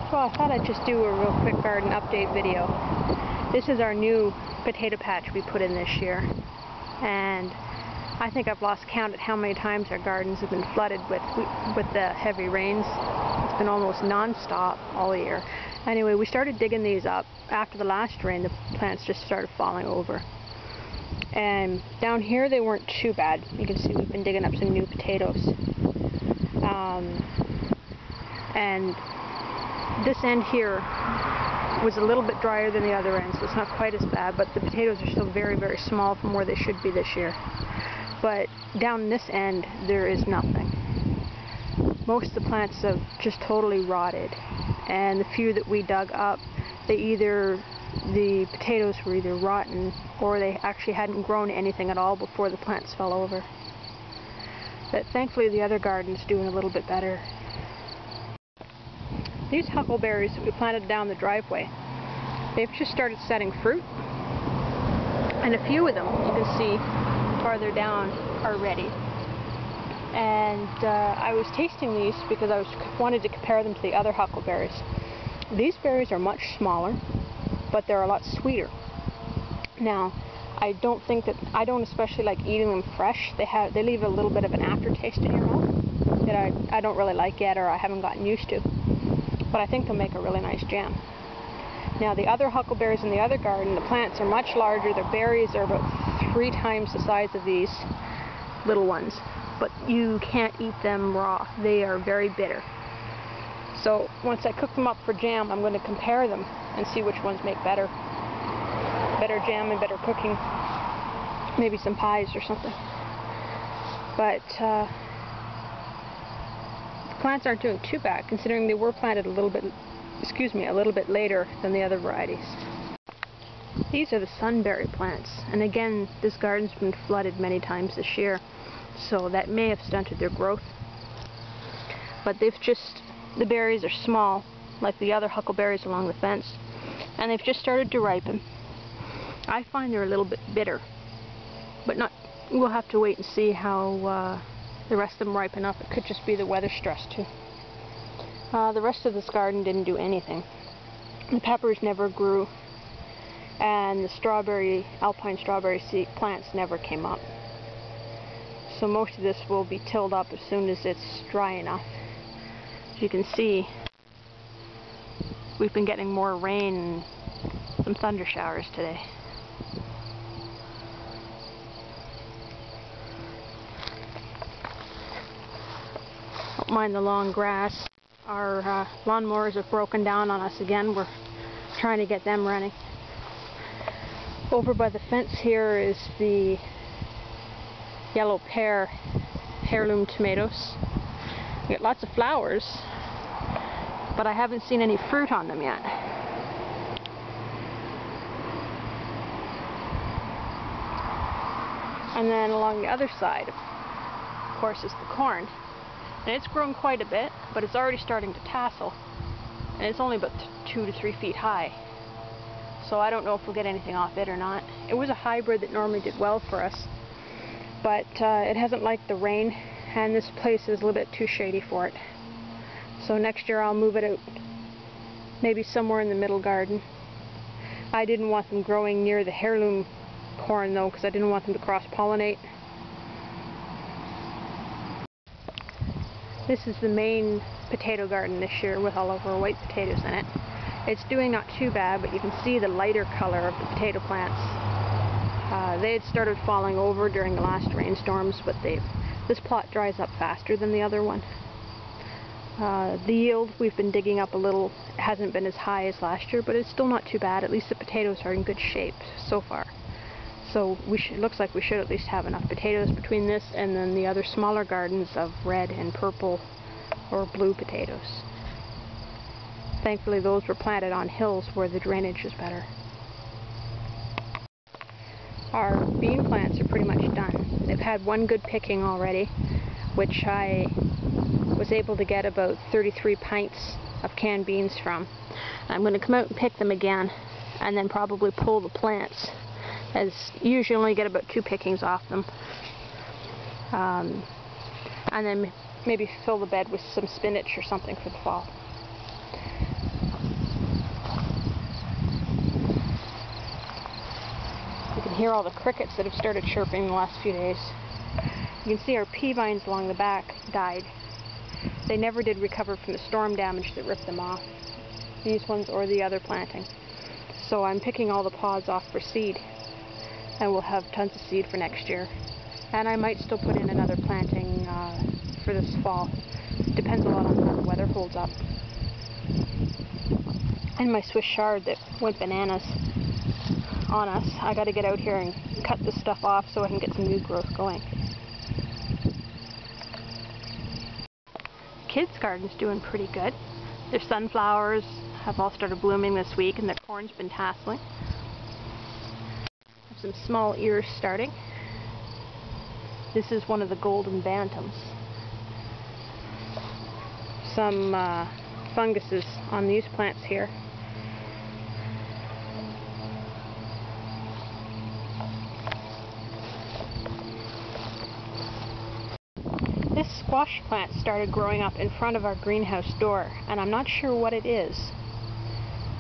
So I thought I'd just do a real quick garden update video. This is our new potato patch we put in this year, and I think I've lost count at how many times our gardens have been flooded with the heavy rains. It's been almost non-stop all year. Anyway, we started digging these up. After the last rain, the plants just started falling over. And down here they weren't too bad. You can see we've been digging up some new potatoes. And this end here was a little bit drier than the other end, so it's not quite as bad, but the potatoes are still very, very small from where they should be this year. But down this end, there is nothing. Most of the plants have just totally rotted, and the few that we dug up, the potatoes were either rotten or they actually hadn't grown anything at all before the plants fell over. But thankfully the other garden's doing a little bit better. These huckleberries that we planted down the driveway, they've just started setting fruit, and a few of them, you can see farther down, are ready. And I was tasting these because I wanted to compare them to the other huckleberries. These berries are much smaller, but they're a lot sweeter. Now, I don't especially like eating them fresh. They leave a little bit of an aftertaste in your mouth that I don't really like yet, or I haven't gotten used to. But I think they'll make a really nice jam. Now, the other huckleberries in the other garden, the plants are much larger. Their berries are about 3 times the size of these little ones, but you can't eat them raw. They are very bitter. So once I cook them up for jam, I'm going to compare them and see which ones make better jam and better cooking. Maybe some pies or something. But plants aren't doing too bad, considering they were planted a little bit later than the other varieties. These are the sunberry plants, and again, this garden's been flooded many times this year, so that may have stunted their growth. But the berries are small, like the other huckleberries along the fence, and they've just started to ripen. I find they're a little bit bitter, but we'll have to wait and see how the rest of them ripen up. It could just be the weather stress too. The rest of this garden didn't do anything. The peppers never grew, and the alpine strawberry seed plants never came up. So most of this will be tilled up as soon as it's dry enough. As you can see, we've been getting more rain and some thunder showers today. Don't mind the long grass. Our lawnmowers have broken down on us again. We're trying to get them running. Over by the fence here is the yellow pear heirloom tomatoes. We get lots of flowers, but I haven't seen any fruit on them yet. And then along the other side, of course, is the corn. And it's grown quite a bit, but it's already starting to tassel. And it's only about 2 to 3 feet high. So I don't know if we'll get anything off it or not. It was a hybrid that normally did well for us, but it hasn't liked the rain, and this place is a little bit too shady for it. So next year I'll move it out, maybe somewhere in the middle garden. I didn't want them growing near the heirloom corn though, because I didn't want them to cross-pollinate. This is the main potato garden this year with all of our white potatoes in it. It's doing not too bad, but you can see the lighter color of the potato plants. They had started falling over during the last rainstorms, but this plot dries up faster than the other one. The yield, we've been digging up a little. It hasn't been as high as last year, but it's still not too bad. At least the potatoes are in good shape so far. So looks like we should at least have enough potatoes between this and then the other smaller gardens of red and purple or blue potatoes. Thankfully those were planted on hills where the drainage is better. Our bean plants are pretty much done. They've had one good picking already, which I was able to get about 33 pints of canned beans from. I'm going to come out and pick them again, and then probably pull the plants, as you usually only get about 2 pickings off them. And then maybe fill the bed with some spinach or something for the fall. hear all the crickets that have started chirping the last few days. You can see our pea vines along the back died. They never did recover from the storm damage that ripped them off, these ones or the other planting. So I'm picking all the pods off for seed, and we'll have tons of seed for next year. And I might still put in another planting for this fall. Depends a lot on how the weather holds up. And my Swiss chard that went bananas on us, I got to get out here and cut this stuff off so I can get some new growth going. Kids' garden's doing pretty good. Their sunflowers have all started blooming this week, and their corn's been tasseling. Have some small ears starting. This is one of the golden bantams. Some funguses on these plants here. This squash plant started growing up in front of our greenhouse door, and I'm not sure what it is.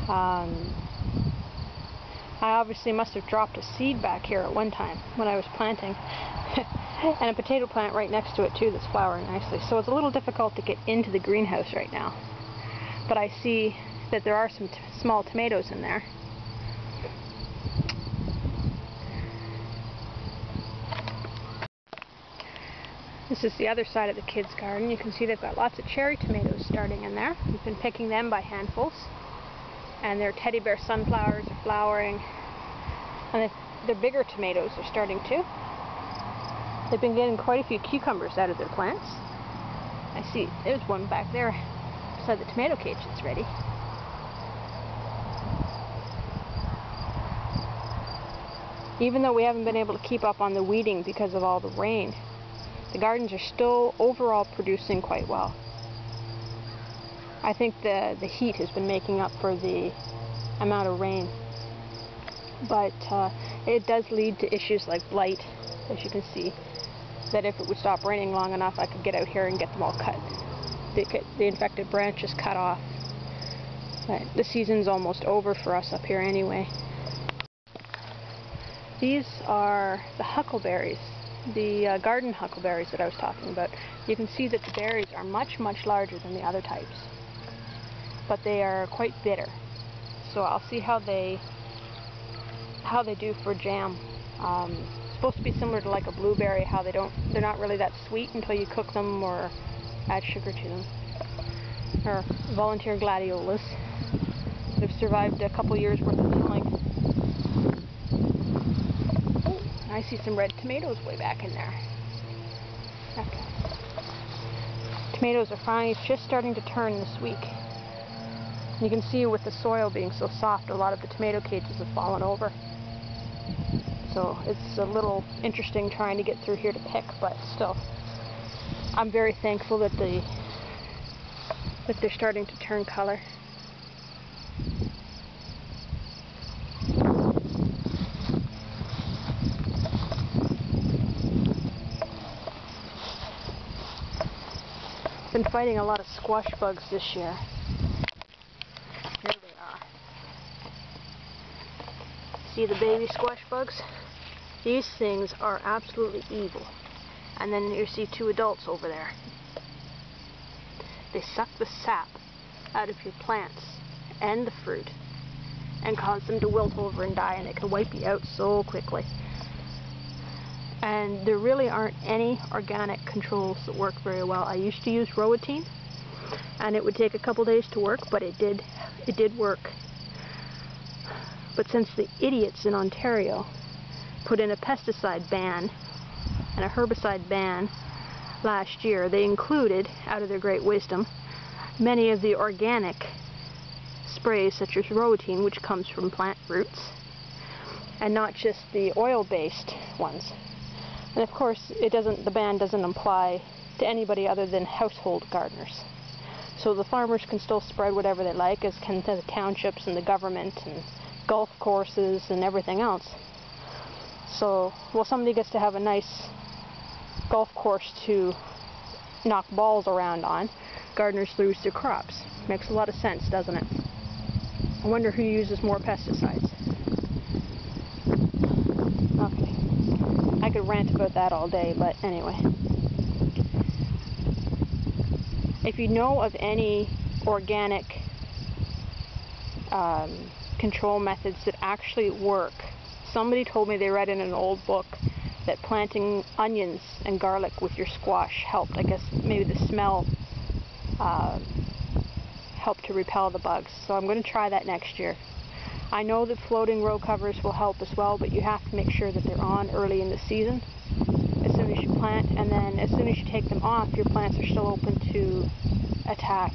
I obviously must have dropped a seed back here at one time when I was planting. And a potato plant right next to it too that's flowering nicely. So it's a little difficult to get into the greenhouse right now. But I see that there are some small tomatoes in there. This is the other side of the kids' garden. You can see they've got lots of cherry tomatoes starting in there. We've been picking them by handfuls. And their teddy bear sunflowers are flowering. And their bigger tomatoes are starting too. They've been getting quite a few cucumbers out of their plants. I see there's one back there beside the tomato cage that's ready. Even though we haven't been able to keep up on the weeding because of all the rain, the gardens are still overall producing quite well. I think the heat has been making up for the amount of rain. But it does lead to issues like blight, as you can see. That if it would stop raining long enough, I could get out here and get them all cut. The infected branches cut off. But the season's almost over for us up here anyway. These are the huckleberries, the garden huckleberries that I was talking about. You can see that the berries are much, much larger than the other types. But they are quite bitter. So I'll see how they do for jam. Supposed to be similar to like a blueberry, how they're not really that sweet until you cook them or add sugar to them. Or volunteer gladiolas that have survived a couple years worth of tilling. Oh, I see some red tomatoes way back in there. Okay. Tomatoes are finally just starting to turn this week. You can see with the soil being so soft, a lot of the tomato cages have fallen over. So it's a little interesting trying to get through here to pick, but still, I'm very thankful that they're starting to turn color. Been fighting a lot of squash bugs this year. Here they are. See the baby squash bugs? These things are absolutely evil. And then you see two adults over there. They suck the sap out of your plants and the fruit and cause them to wilt over and die, and they can wipe you out so quickly. And there really aren't any organic controls that work very well. I used to use Roatine, and it would take a couple days to work, but it did work. But since the idiots in Ontario put in a pesticide ban and a herbicide ban last year, they included, out of their great wisdom, many of the organic sprays such as Roatine, which comes from plant roots, and not just the oil-based ones. And of course, the ban doesn't apply to anybody other than household gardeners. So the farmers can still spread whatever they like, as can the townships and the government and golf courses and everything else. So, well, somebody gets to have a nice golf course to knock balls around on, gardeners lose their crops. Makes a lot of sense, doesn't it? I wonder who uses more pesticides. I could rant about that all day, but anyway. If you know of any organic control methods that actually work, somebody told me they read in an old book that planting onions and garlic with your squash helped. I guess maybe the smell helped to repel the bugs. So I'm going to try that next year. I know that floating row covers will help as well, but you have to make sure that they're on early in the season, as soon as you plant, and then as soon as you take them off, your plants are still open to attack.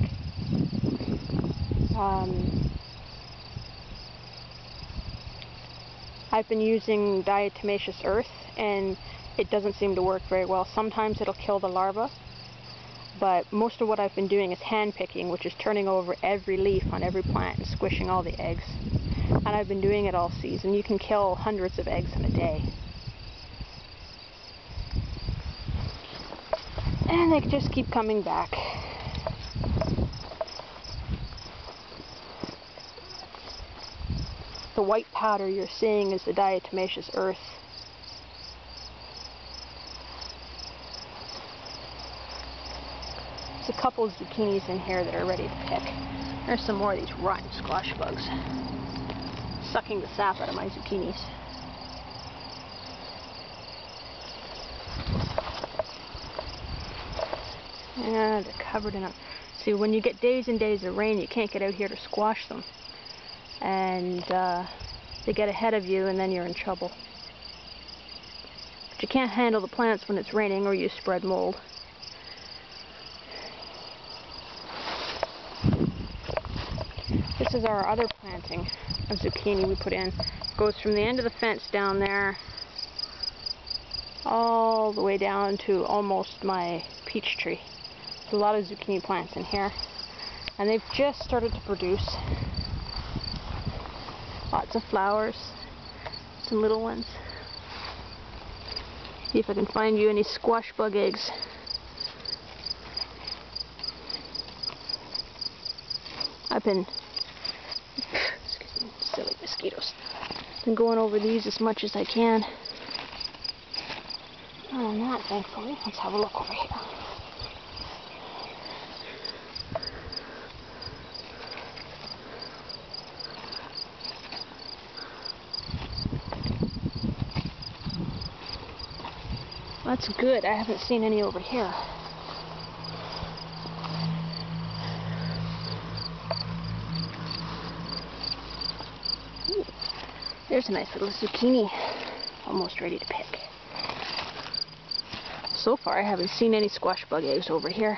I've been using diatomaceous earth, and it doesn't seem to work very well. Sometimes it'll kill the larva, but most of what I've been doing is hand picking, which is turning over every leaf on every plant and squishing all the eggs. And I've been doing it all season. You can kill hundreds of eggs in a day. And they just keep coming back. The white powder you're seeing is the diatomaceous earth. There's a couple of zucchinis in here that are ready to pick. There's some more of these rotten squash bugs sucking the sap out of my zucchinis. And they're covered in a... See, when you get days and days of rain, you can't get out here to squash them. And they get ahead of you, and then you're in trouble. But you can't handle the plants when it's raining, or you spread mold. This is our other planting of zucchini we put in. It goes from the end of the fence down there all the way down to almost my peach tree. There's a lot of zucchini plants in here, and they've just started to produce. Lots of flowers, some little ones. See if I can find you any squash bug eggs. I've been, excuse me, silly mosquitoes. Been going over these as much as I can. Other than that, thankfully, let's have a look over here. That's good. I haven't seen any over here. Ooh, there's a nice little zucchini, almost ready to pick. So far, I haven't seen any squash bug eggs over here.